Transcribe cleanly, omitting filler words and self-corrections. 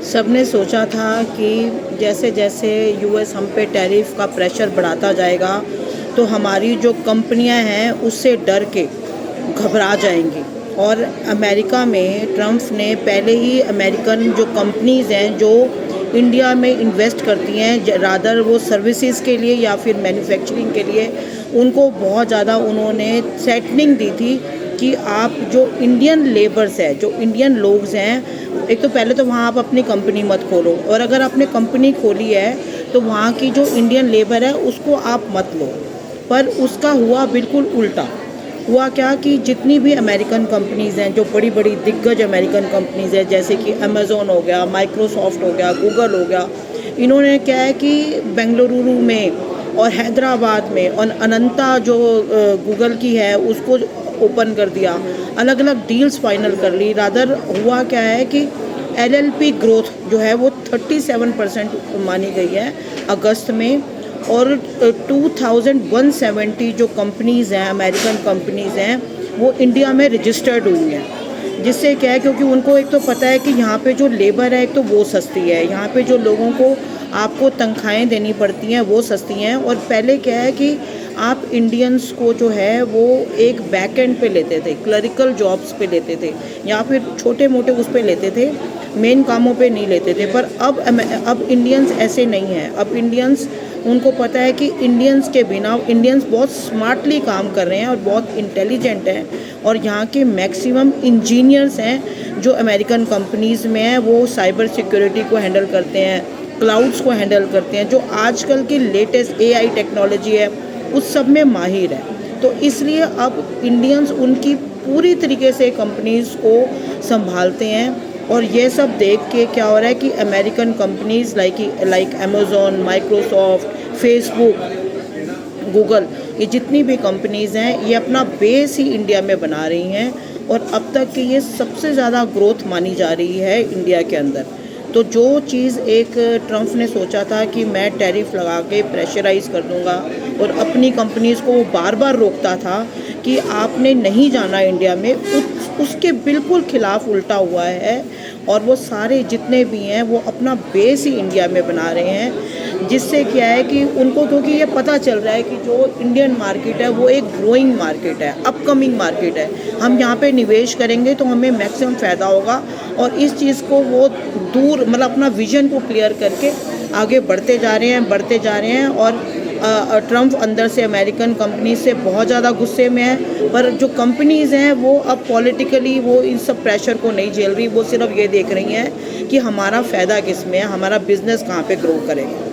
सबने सोचा था कि जैसे जैसे यूएस हम पे टैरिफ का प्रेशर बढ़ाता जाएगा तो हमारी जो कंपनियां हैं उससे डर के घबरा जाएंगी। और अमेरिका में ट्रम्प ने पहले ही अमेरिकन जो कंपनीज़ हैं जो इंडिया में इन्वेस्ट करती हैं, रादर वो सर्विसेज के लिए या फिर मैन्युफैक्चरिंग के लिए, उनको बहुत ज़्यादा उन्होंने सेटनिंग दी थी कि आप जो इंडियन लेबर्स है, जो इंडियन लोग हैं, एक तो पहले तो वहाँ आप अपनी कंपनी मत खोलो, और अगर आपने कंपनी खोली है तो वहाँ की जो इंडियन लेबर है उसको आप मत लो। पर उसका हुआ बिल्कुल उल्टा। हुआ क्या कि जितनी भी अमेरिकन कंपनीज़ हैं, जो बड़ी बड़ी दिग्गज अमेरिकन कंपनीज़ हैं, जैसे कि अमेज़ॉन हो गया, माइक्रोसॉफ्ट हो गया, गूगल हो गया, इन्होंने क्या है कि बेंगलुरु में और हैदराबाद में और अनंता जो गूगल की है उसको ओपन कर दिया, अलग अलग डील्स फाइनल कर ली। रादर हुआ क्या है कि एलएलपी ग्रोथ जो है वो 37% मानी गई है अगस्त में, और 2170 जो कंपनीज़ हैं, अमेरिकन कंपनीज़ हैं, वो इंडिया में रजिस्टर्ड हुई हैं। जिससे क्या है, क्योंकि उनको एक तो पता है कि यहाँ पे जो लेबर है एक तो वो सस्ती है, यहाँ पे जो लोगों को आपको तनख्वाहें देनी पड़ती हैं वो सस्ती हैं। और पहले क्या है कि आप इंडियंस को जो है वो एक बैक एंड पे लेते थे, क्लरिकल जॉब्स पे लेते थे या फिर छोटे मोटे उस पे लेते थे, मेन कामों पे नहीं लेते थे। पर अब इंडियंस ऐसे नहीं हैं। अब इंडियंस, उनको पता है कि इंडियंस के बिना, इंडियंस बहुत स्मार्टली काम कर रहे हैं और बहुत इंटेलिजेंट हैं, और यहाँ के मैक्सिमम इंजीनियर्स हैं जो अमेरिकन कंपनीज़ में हैं, वो साइबर सिक्योरिटी को हैंडल करते हैं, क्लाउड्स को हैंडल करते हैं, जो आजकल की लेटेस्ट एआई टेक्नोलॉजी है उस सब में माहिर है। तो इसलिए अब इंडियंस उनकी पूरी तरीके से कंपनीज़ को संभालते हैं। और ये सब देख के क्या हो रहा है कि American companies like Amazon, Microsoft, Facebook, Google, ये जितनी भी कंपनीज़ हैं ये अपना बेस ही इंडिया में बना रही हैं, और अब तक की ये सबसे ज़्यादा ग्रोथ मानी जा रही है इंडिया के अंदर। तो जो चीज़ एक ट्रम्प ने सोचा था कि मैं टैरिफ लगा के प्रेशराइज़ कर दूंगा और अपनी कंपनीज़ को वो बार बार रोकता था कि आपने नहीं जाना इंडिया में, उसके बिल्कुल खिलाफ उल्टा हुआ है। और वो सारे जितने भी हैं वो अपना बेस ही इंडिया में बना रहे हैं, जिससे क्या है कि उनको, क्योंकि ये पता चल रहा है कि जो इंडियन मार्केट है वो एक ग्रोइंग मार्केट है, अपकमिंग मार्केट है, हम यहाँ पे निवेश करेंगे तो हमें मैक्सिमम फ़ायदा होगा। और इस चीज़ को वो दूर, मतलब अपना विजन को क्लियर करके आगे बढ़ते जा रहे हैं। और ट्रम्प अंदर से अमेरिकन कंपनी से बहुत ज़्यादा गुस्से में है, पर जो कंपनीज़ हैं वो अब पॉलिटिकली वो इन सब प्रेशर को नहीं झेल रही, वो सिर्फ ये देख रही हैं कि हमारा फ़ायदा किस में है, हमारा बिज़नेस कहाँ पे ग्रो करेगा।